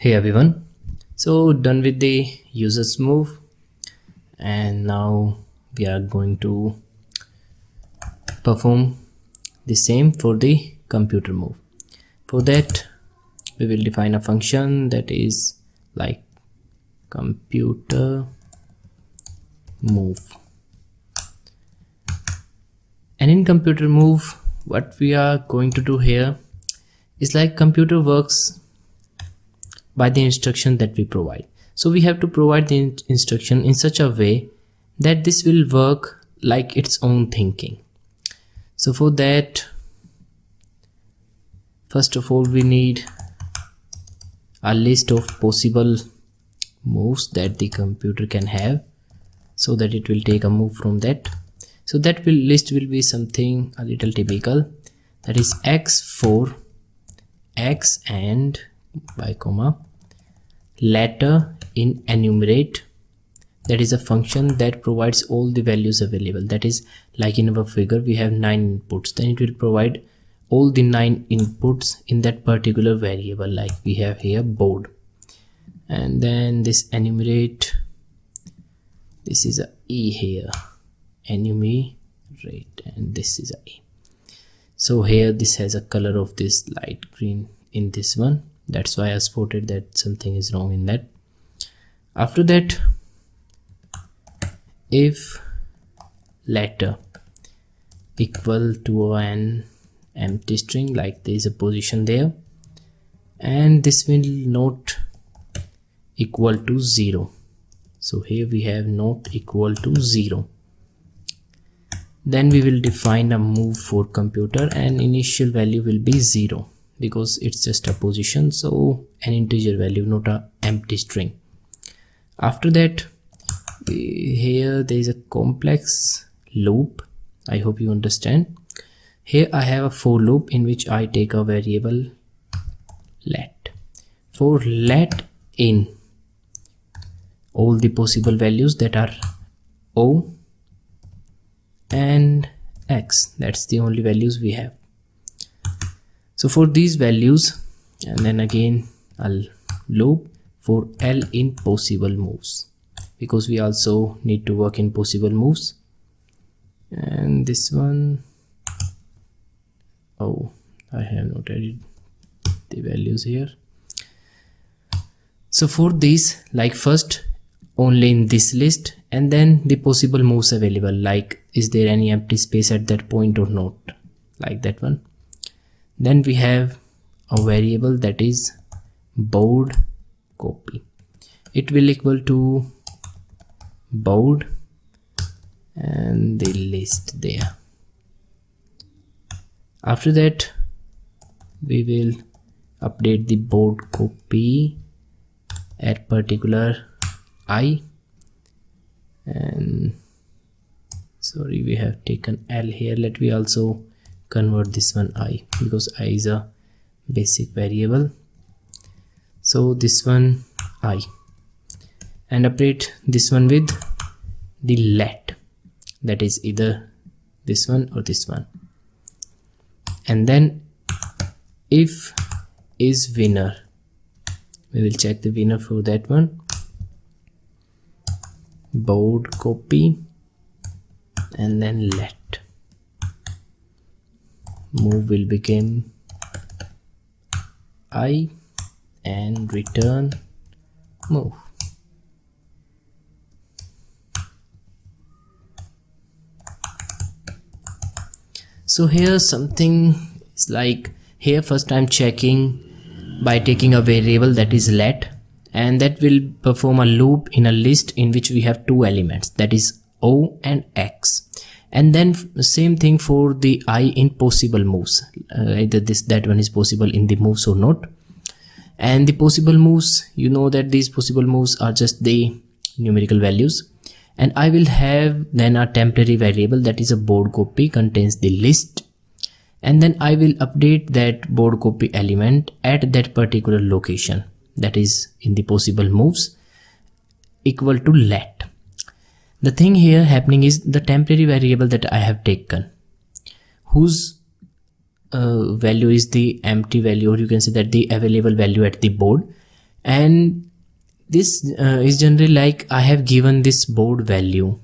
Hey everyone, so done with the users move, and now we are going to perform the same for the computer move. For that we will define a function that is like computer move, and in computer move what we are going to do here is like computer works by the instruction that we provide. So we have to provide the instruction in such a way that this will work like its own thinking. So for that, first of all, we need a list of possible moves that the computer can have so that it will take a move from that. So that list will be something a little typical, that is x for x and y comma letter in enumerate. That is a function that provides all the values available. That is like in our figure we have 9 inputs, then it will provide all the 9 inputs in that particular variable, like we have here board, and then this enumerate, this is a e here, enumerate, and this is a e. So here this has a color of this light green in this one, that's why I spotted that something is wrong in that. After that, if letter equal to an empty string, like there is a position there, and this will not equal to 0. So here we have not equal to 0. Then we will define a move for computer, and initial value will be 0 because it's just a position, so an integer value, not a empty string. After that, here there is a complex loop. I hope you understand. Here I have a for loop in which I take a variable let. For let in all the possible values that are o and x, that's the only values we have. So for these values, and then again I'll loop for L in possible moves, because we also need to work in possible moves. And this one, oh, I have not added the values here. So for these, like first only in this list, and then the possible moves available, like is there any empty space at that point or not, like that one. Then we have a variable that is board copy. It will equal to board and the list there. After that, we will update the board copy at particular I, and sorry, we have taken L here. Let me also convert this one I, because I is a basic variable. So this one I, and update this one with the let, that is either this one or this one. And then if is winner, we will check the winner for that one, board copy, and then let. Move will become I and return move. So here something is like, here first I'm checking by taking a variable that is let, and that will perform a loop in a list in which we have 2 elements, that is O and X. And then same thing for the I in possible moves, either that one is possible in the moves or not. And the possible moves, you know that these possible moves are just the numerical values. And I will have then a temporary variable that is a board copy, contains the list, and then I will update that board copy element at that particular location, that is in the possible moves, equal to let. The thing here happening is the temporary variable that I have taken, whose value is the empty value, or you can say that the available value at the board, And this is generally like I have given this board value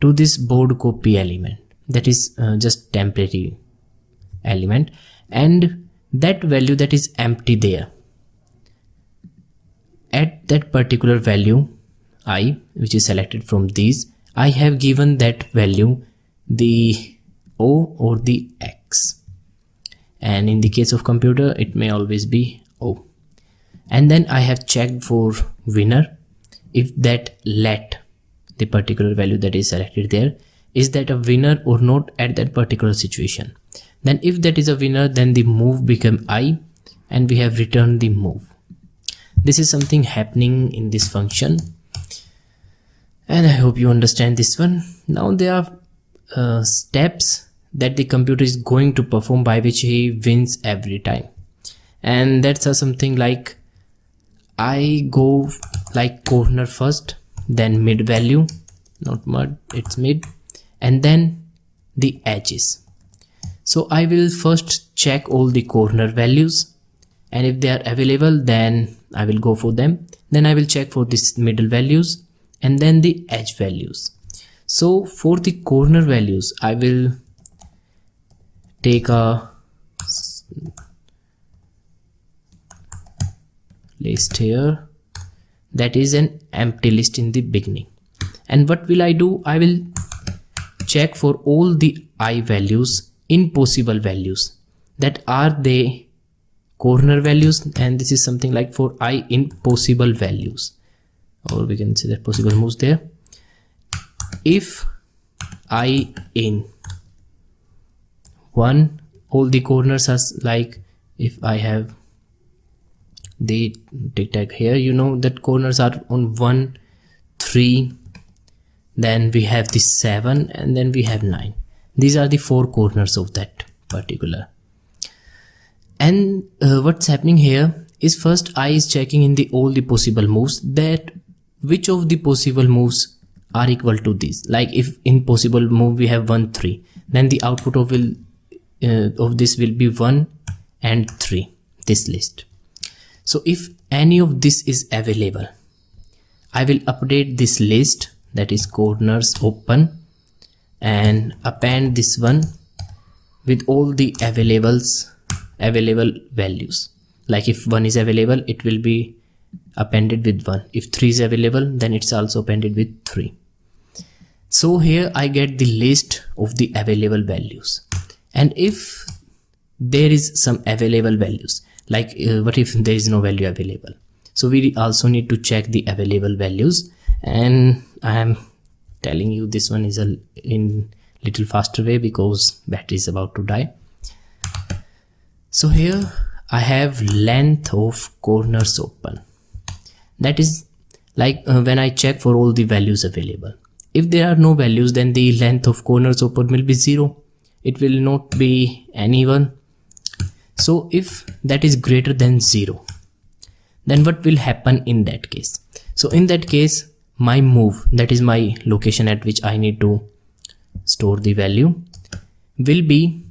to this board copy element, that is just temporary element, and that value that is empty there, at that particular value I, which is selected from these, I have given that value the O or the X, and in the case of computer it may always be O. And then I have checked for winner, if that let, the particular value that is selected there, is that a winner or not at that particular situation. Then if that is a winner, then the move become I, and we have returned the move. This is something happening in this function, and I hope you understand this one. Now there are steps that the computer is going to perform by which he wins every time, and that's something like I go like corner first, then mid value, not mud, it's mid, and then the edges. So I will first check all the corner values, and if they are available then I will go for them. Then I will check for this middle values and then the edge values. So for the corner values I will take a list here, that is an empty list in the beginning. And what will I do? I will check for all the I values in possible values, that are they corner values, and this is something like for I in possible values, or we can say that possible moves there. If I in 1, all the corners are like, if I have the tic tac here, you know that corners are on 1, 3, then we have the 7, and then we have 9. These are the 4 corners of that particular. And what's happening here is first I is checking in the all the possible moves, that which of the possible moves are equal to these. Like if in possible move we have 1, 3, then the output of this will be 1 and 3, this list. So if any of this is available, I will update this list, that is corners open, and append this one with all the available values. Like if 1 is available, it will be appended with 1. If 3 is available, then it's also appended with 3. So here I get the list of the available values. And if there is some available values, like what if there is no value available? So we also need to check the available values, and I am telling you this one is in little faster way because battery is about to die. So here I have length of corners open, that is like when I check for all the values available. If there are no values, then the length of corners open will be 0. It will not be anyone. So if that is greater than 0, then what will happen in that case? So in that case, my move, that is my location at which I need to store the value, will be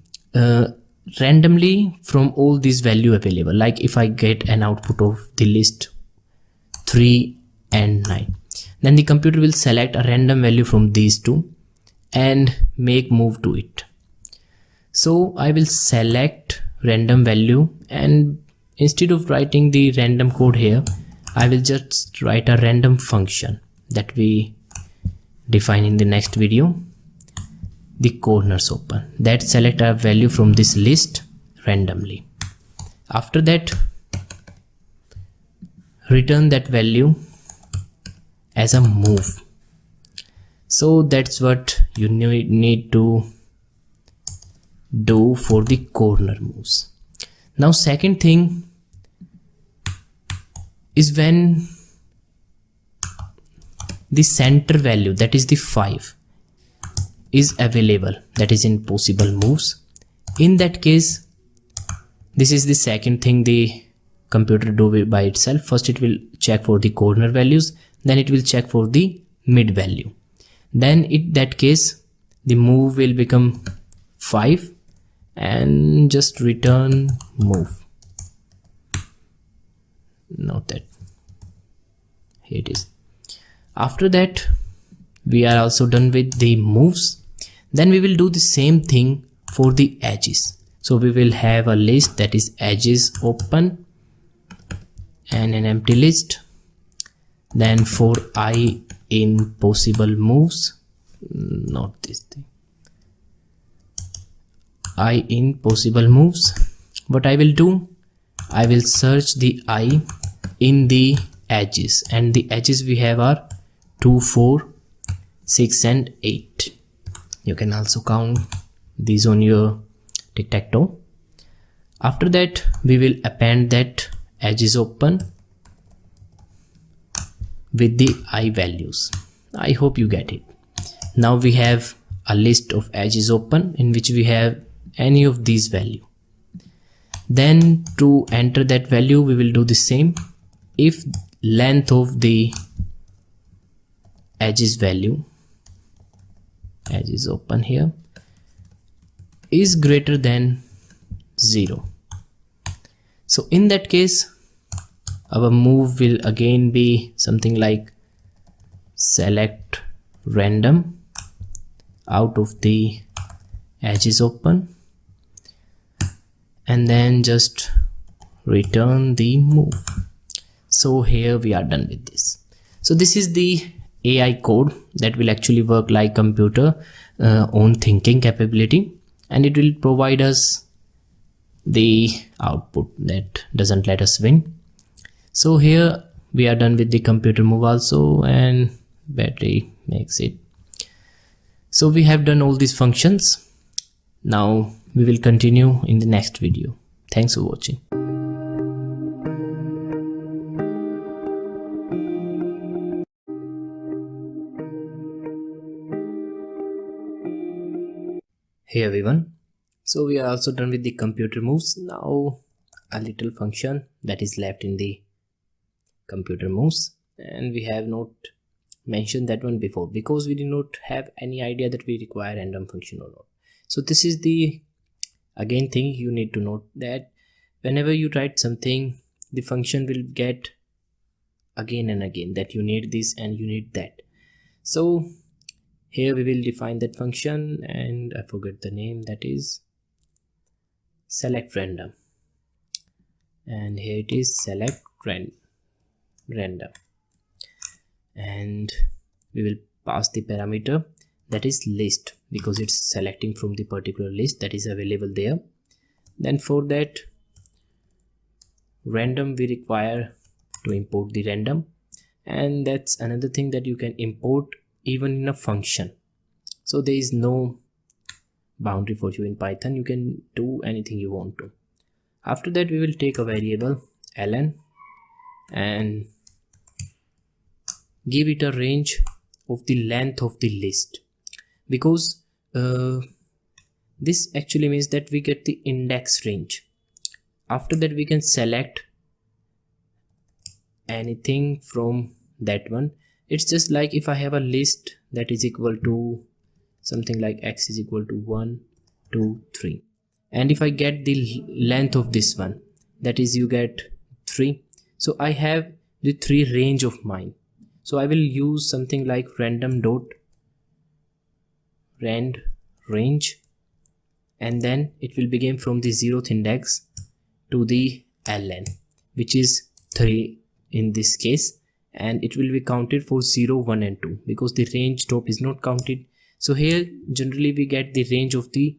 randomly from all these value available. Like if I get an output of the list 3 and 9, then the computer will select a random value from these two and make move to it. So I will select random value, and instead of writing the random code here, I will just write a random function that we define in the next video, the corners open, that select a value from this list randomly. After that, return that value as a move. So that's what you need to do for the corner moves. Now second thing is when the center value, that is the 5, is available, that is in possible moves. In that case, this is the second thing the computer do by itself. First it will check for the corner values, then it will check for the mid value. Then in that case, the move will become 5 and just return move. not that, here it is. After that we are also done with the moves. Then we will do the same thing for the edges. So we will have a list that is edges open and an empty list. Then for I in possible moves, not this thing, I in possible moves, what I will do, I will search the I in the edges, and the edges we have are 2, 4, 6 and 8. You can also count these on your tic tac toe. After that we will append that edges open with the I values. I hope you get it. Now we have a list of edges open in which we have any of these value. Then to enter that value we will do the same. If length of the edges value, edges open here, is greater than 0, so in that case our move will again be something like select random out of the edges open and then just return the move. So here we are done with this. So this is the AI code that will actually work like computer own thinking capability, and it will provide us the output that doesn't let us win. So here we are done with the computer move also, and battery makes it. So we have done all these functions. Now we will continue in the next video. Thanks for watching. Hey everyone, so we are also done with the computer moves. Now a little function that is left in the computer moves, and we have not mentioned that one before because we did not have any idea that we require random function or not. So this is the again thing you need to note, that whenever you write something, the function will get again and again that you need this and you need that. So here we will define that function, and I forget the name, that is select random, and here it is select random, and we will pass the parameter that is list because it's selecting from the particular list that is available there. Then for that random we require to import the random, and that's another thing that you can import even in a function. So there is no boundary for you in Python, you can do anything you want to. After that we will take a variable ln and give it a range of the length of the list, because this actually means that we get the index range. After that we can select anything from that one. It's just like if I have a list that is equal to something like x is equal to 1, 2, 3, and if I get the length of this one, that is you get 3, so I have the 3 range of mine. So I will use something like random dot rand range, and then it will begin from the 0th index to the ln, which is 3 in this case, and it will be counted for 0, 1 and 2 because the range top is not counted. So here generally we get the range of the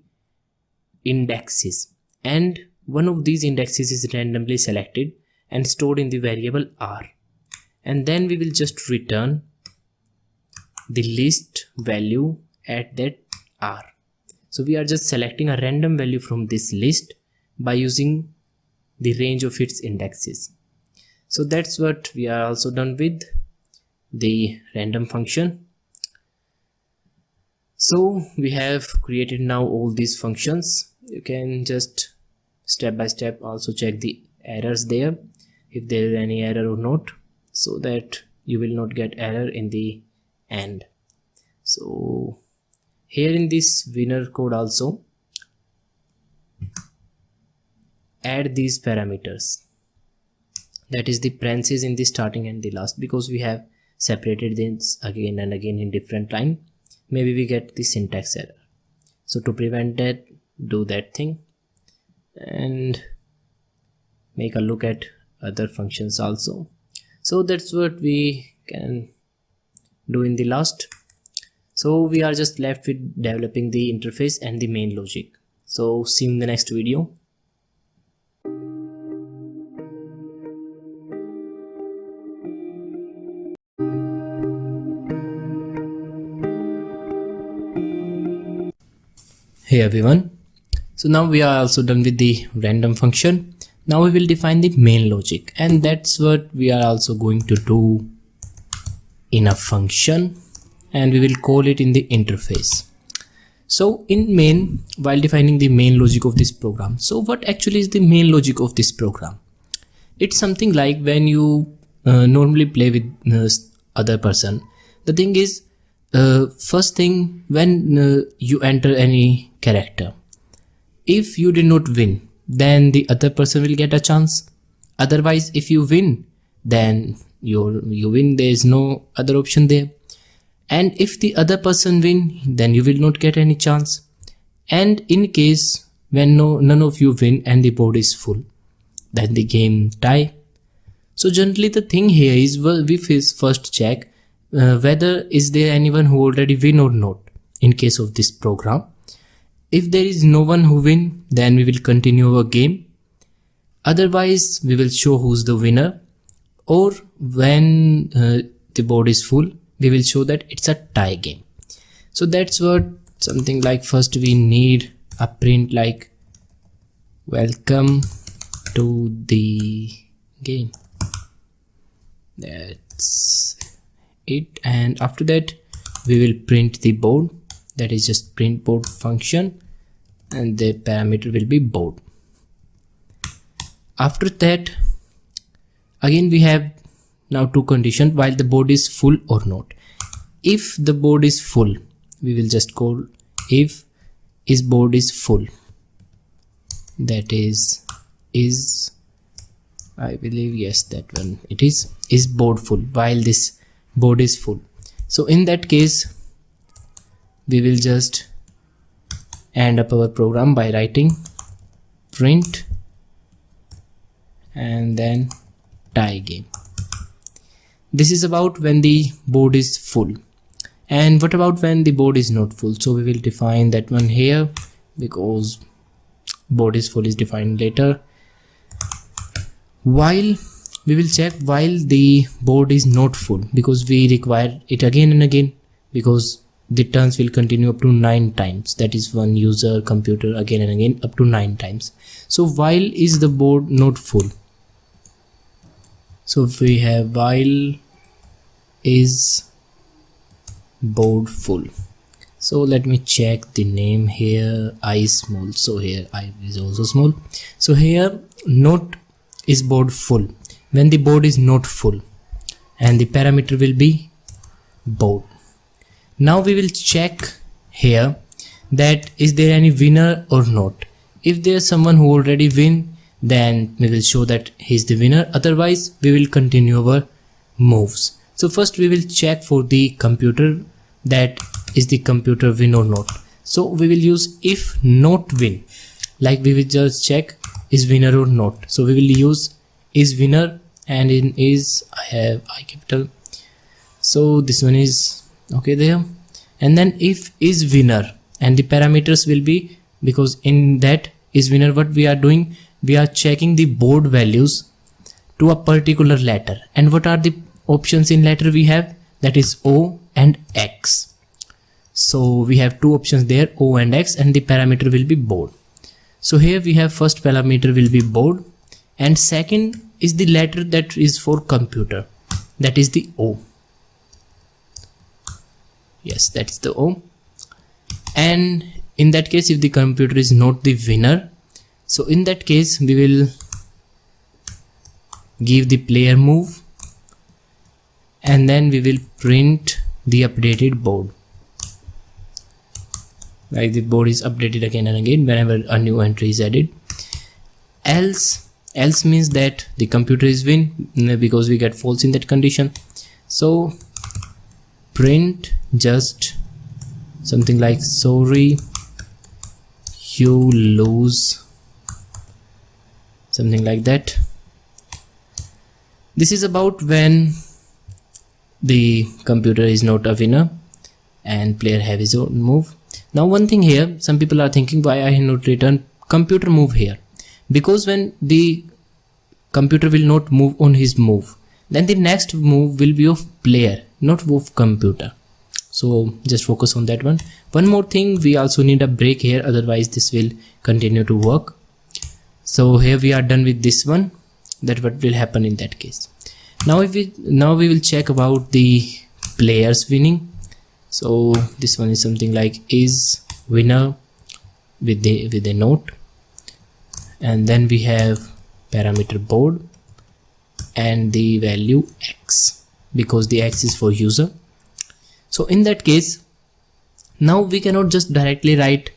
indexes, and one of these indexes is randomly selected and stored in the variable r, and then we will just return the list value at that r. So we are just selecting a random value from this list by using the range of its indexes. So that's what we are also done with the random function. So we have created now all these functions. You can just step by step also check the errors there, if there is any error or not, so that you will not get error in the end. So here in this winner code also add these parameters, that is the parentheses in the starting and the last, because we have separated this again and again in different line. Maybe we get the syntax error. So to prevent that, do that thing and make a look at other functions also. So that's what we can do in the last. So we are just left with developing the interface and the main logic. So see you in the next video. Hey everyone, so now we are also done with the random function. Now we will define the main logic, and that's what we are also going to do in a function, and we will call it in the interface. So in main, while defining the main logic of this program, so what actually is the main logic of this program? It's something like when you normally play with other person. The thing is, first thing, when you enter any character, if you did not win, then the other person will get a chance. Otherwise, if you win, then you win, there is no other option there. And if the other person win, then you will not get any chance. And in case when none of you win and the board is full, then the game tie. So generally the thing here is, we first check whether is there anyone who already win or not in case of this program. If there is no one who win, then we will continue our game. Otherwise, we will show who's the winner. Or when the board is full, we will show that it's a tie game. So that's what something like, first we need a print like welcome to the game. That's it. And after that, we will print the board. That is just print board function, and the parameter will be board. After that, again we have now two conditions, while the board is full or not. If the board is full, we will just call if board is full. That is I believe, yes, that one it is board full, while this board is full. So in that case, we will just end up our program by writing print and then tie game. This is about when the board is full. And what about when the board is not full? So we will define that one here, because board is full is defined later. While we will check while the board is not full, because we require it again and again, because the turns will continue up to 9 times. That is one user computer again and again up to 9 times. So while is the board not full? So if we have while is board full. So let me check the name here, I is small, so here I is also small. So here not is board full, when the board is not full, and the parameter will be board. Now we will check here that is there any winner or not. If there is someone who already win, then we will show that he is the winner. Otherwise, we will continue our moves. So first we will check for the computer, that is the computer win or not. So we will use if not win, like we will just check is winner or not. So we will use is winner, and in is I have I capital, so this one is okay there. And then if is winner, and the parameters will be, because in that is winner what we are doing, we are checking the board values to a particular letter. And what are the options in letter we have? That is O and X. So we have two options there, O and X, and the parameter will be board. So here we have first parameter will be board, and second is the letter that is for computer, that is the O. Yes, that's the O. And in that case, if the computer is not the winner, so in that case we will give the player move, and then we will print the updated board. Like the board is updated again and again whenever a new entry is added. Else else means that the computer is win, because we get false in that condition. So print just something like sorry you lose, something like that. This is about when the computer is not a winner and player have his own move. Now one thing here, some people are thinking why I have not written computer move here, because when the computer will not move on his move, then the next move will be of player, not of computer. So just focus on that one. One more thing, we also need a break here, otherwise this will continue to work. So here we are done with this one. That what will happen in that case. Now we will check about the players winning. So this one is something like is winner with a note, and then we have parameter board and the value x, because the x is for user. So in that case, now we cannot just directly write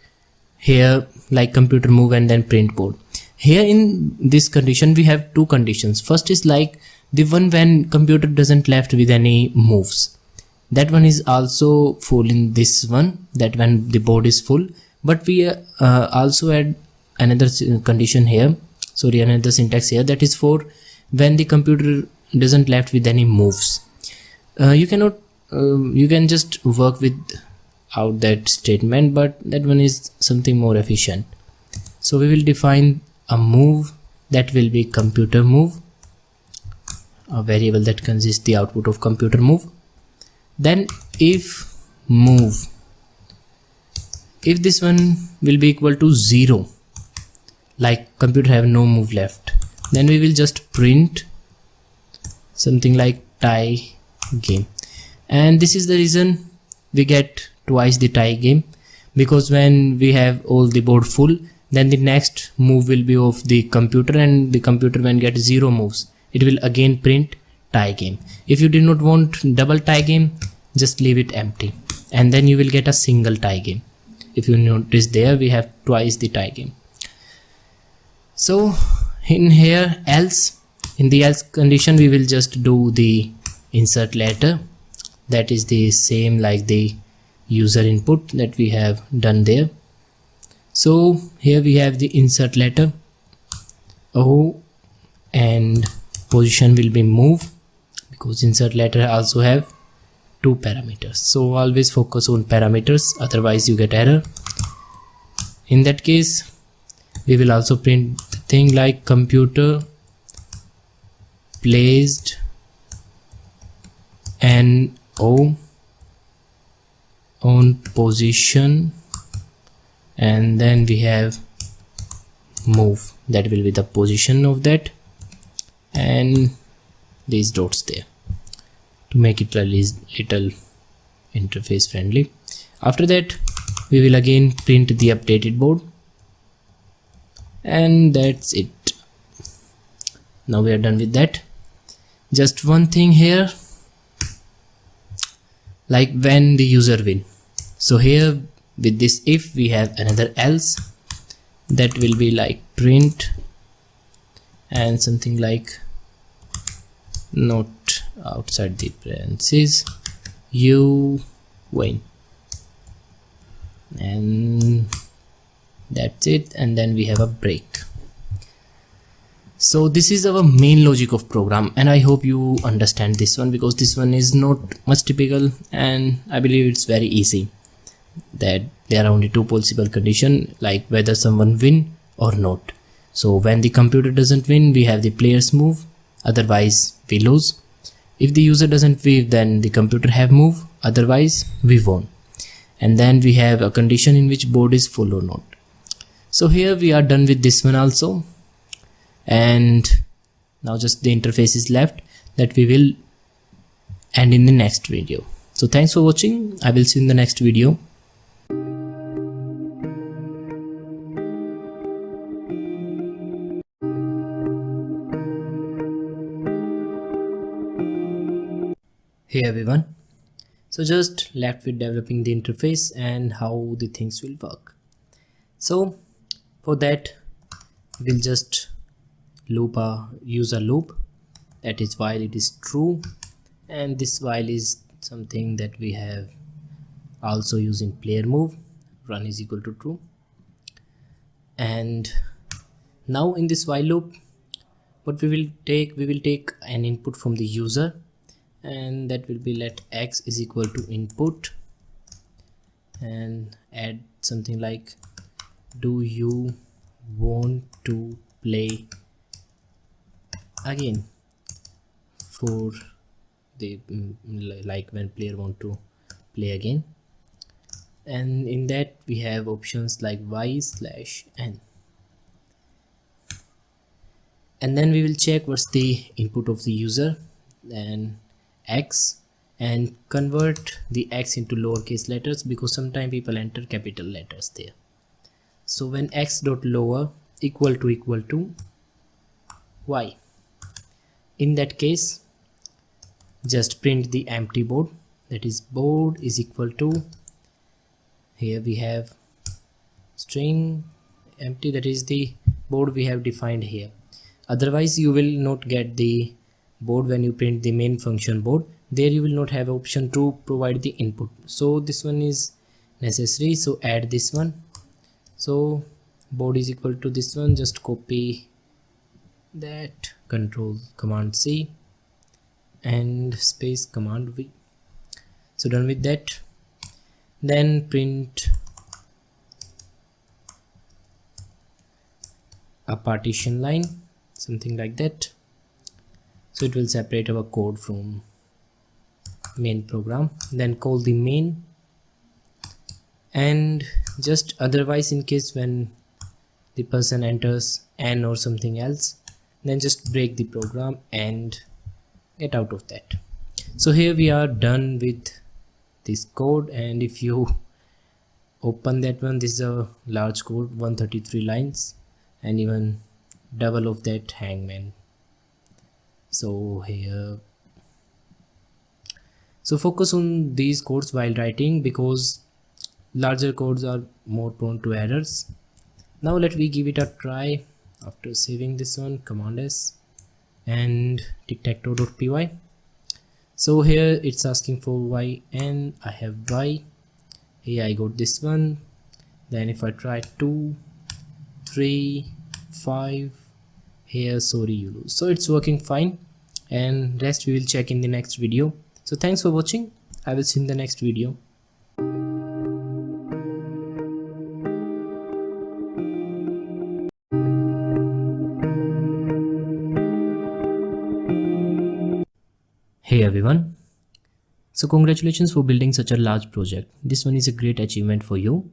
here like computer move and then print board. Here in this condition we have two conditions. First is like the one when computer doesn't left with any moves. That one is also full in this one, that when the board is full. But we also add another condition here, sorry, another syntax here, that is for when the computer doesn't left with any moves. You can just work without that statement, but that one is something more efficient. So we will define a move that will be computer move, a variable that consists the output of computer move. Then if move, if this one will be equal to 0, like computer have no move left, then we will just print something like tie game. And this is the reason we get twice the tie game, because when we have all the board full, then the next move will be of the computer, and the computer when get 0 moves, it will again print tie game. If you do not want double tie game, just leave it empty, and then you will get a single tie game. If you notice there, we have twice the tie game. So in here else, in the else condition, we will just do the insert letter, that is the same like the user input that we have done there. So here we have the insert letter O, and position will be move, because insert letter also have two parameters. So always focus on parameters, otherwise you get error. In that case, we will also print the thing like computer placed an O on position, and then we have move, that will be the position of that, and these dots there to make it a little interface friendly. After that, we will again print the updated board, and that's it. Now we are done with that. Just one thing here, like when the user win. So here with this if, we have another else that will be like print and something like not outside the parentheses, you win, and that's it. And then we have a break. So this is our main logic of program, and I hope you understand this one, because this one is not much typical, and I believe it's very easy, that there are only two possible conditions, like whether someone win or not. So when the computer doesn't win, we have the players move, otherwise we lose. If the user doesn't win, then the computer have move, otherwise we won. And then we have a condition in which board is full or not. So here we are done with this one also, and now just the interface is left that we will end in the next video. So thanks for watching. I will see you in the next video. Hey everyone, so just left with developing the interface and how the things will work. So for that, we'll just loop use a loop, that is while it is true, and this while is something that we have also used in player move, run is equal to true. And now in this while loop, what we will take an input from the user, and that will be let x is equal to input, and add something like do you want to play again, for the like when player want to play again. And in that we have options like y/n, and then we will check what's the input of the user and x, and convert the x into lowercase letters, because sometimes people enter capital letters there. So when x dot lower equal to y, in that case just print the empty board, that is board is equal to, here we have string empty, that is the board we have defined here. Otherwise you will not get the board when you print the main function board, there you will not have option to provide the input. So this one is necessary, so add this one. So board is equal to this one, just copy that, control command C and space command V. So done with that, then print a partition line, something like that. So it will separate our code from main program, then call the main, and just otherwise in case when the person enters n or something else, then just break the program and get out of that. So here we are done with this code, and if you open that one, this is a large code, 133 lines and even double of that hangman. So here, so focus on these codes while writing, because larger codes are more prone to errors. Now let me give it a try. After saving this one, command S and tic-tac-toe.py. So here it's asking for y, and I have y. Here I got this one. Then if I try 2, 3, 5, here sorry you lose. So it's working fine, and rest we will check in the next video. So thanks for watching. I will see you in the next video. Hey everyone, so congratulations for building such a large project. This one is a great achievement for you,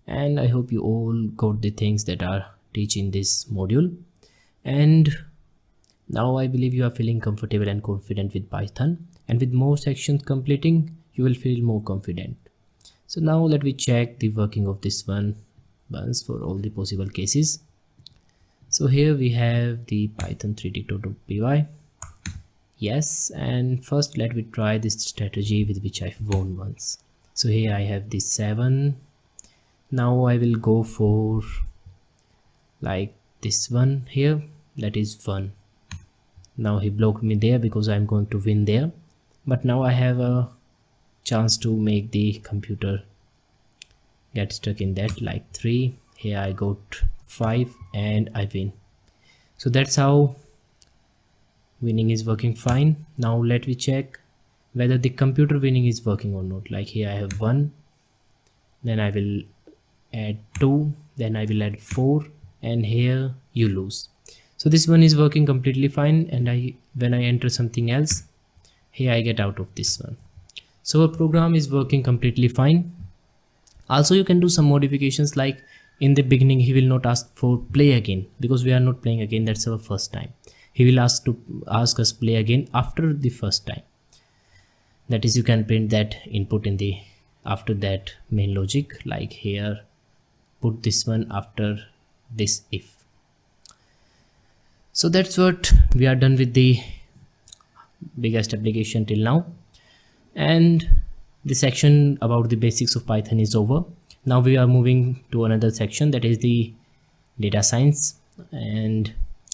and I hope you all got the things that are teach in this module. And now I believe you are feeling comfortable and confident with Python, and with more sections completing you will feel more confident. So now let me check the working of this one once for all the possible cases. So here we have the Python 3 tic-tac-toe.py. Yes, and first let me try this strategy with which I've won once. So here I have this 7. Now I will go for like this one here, that is 1. Now he blocked me there because I'm going to win there, but now I have a chance to make the computer get stuck in that, like 3. Here I got 5 and I win. So that's how winning is working fine. Now let me check whether the computer winning is working or not. Like here I have 1, then I will add 2, then I will add 4, and here you lose. So this one is working completely fine, and when I enter something else, here I get out of this one. So our program is working completely fine. Also you can do some modifications, like in the beginning he will not ask for play again because we are not playing again, that's our first time. He will ask us play again after the first time. That is, you can print that input in the after that main logic, like here put this one after this if. So that's what we are done with the biggest application till now, and the section about the basics of Python is over. Now we are moving to another section, that is the data science, and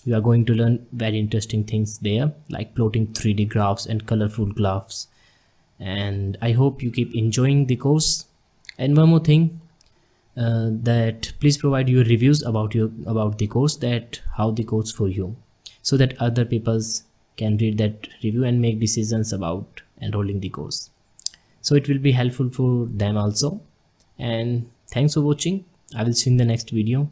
You are going to learn very interesting things there, like plotting 3D graphs and colorful graphs. And I hope you keep enjoying the course. And one more thing, that please provide your reviews about the course, that how the course for you, so that other peoples can read that review and make decisions about enrolling the course. So it will be helpful for them also. And thanks for watching. I will see you in the next video.